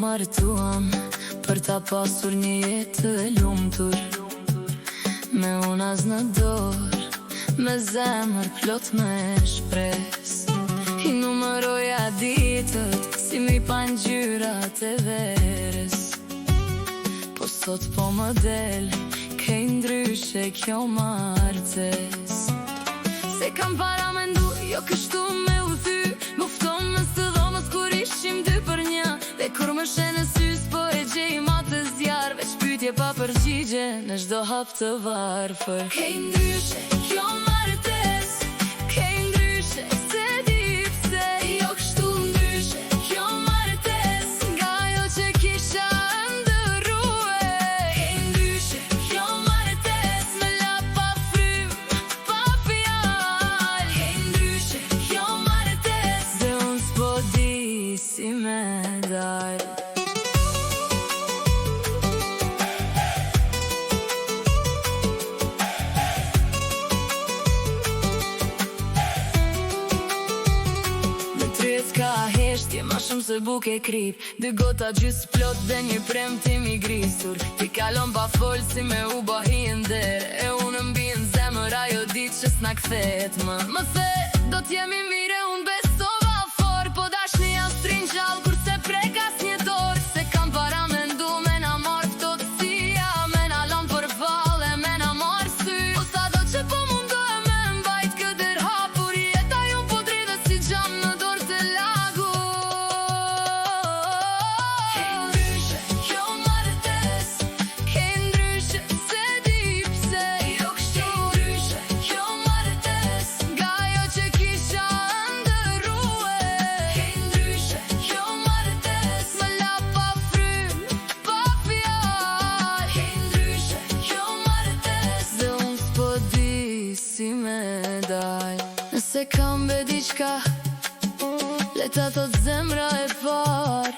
martuam për ta pasur një jetë e lumtur, me unas në dorë, me zemër plot me shpres. I numëroja ditët si mi pangjyrat e verës, po sot po më del kej ndryshe kjo martes. Se kam para me ndu, jo kështu me u thy, mufton në së dhomës kur ishim 2 për 1. Dhe kur më shenë sys po e gjej matë zjarë, veç pytje pa përgjigje në çdo hap të varfër. Kej ndryshe kjo martes, kej ndryshe se di pse, jo kështu ndryshe kjo martes, nga jo që kisha ndërrue. Kej ndryshe kjo martes, me la pa frym, pa fjall. Kej ndryshe kjo martes, dhe unë s'po di si me dal. Ka heshtje, ma shumë se buk e krip, 2 gota gjys plot dhe një premtim i grisur. Ti kalon pa fol si me u bahi nder, e unë mbi në zemër ajo dit që s'na kthet më. Më the, do t'jemi mire, unë besova fort, po dashni as trin gjall kur se prekas një dorë. Se kam para me ndu, me na marr ftohtësia, me na lan për valle, me na marr sy. O sa do që po mundohe me mbajt këtër hapur, jeta ju po dridhe si gjam në dorë të lagu. Kej ndryshe kjo martes, kej ndryshe se di pse, jo kështu ndryshe kjo martes, nga jo që kisha ndërrue. Kej ndryshe kjo martes, me la pa frym, pa fjall. Kej ndryshe kjo martes, dhe unë s'po di si me dal. Nëse kam be diqka, le ta thot zemra e parë,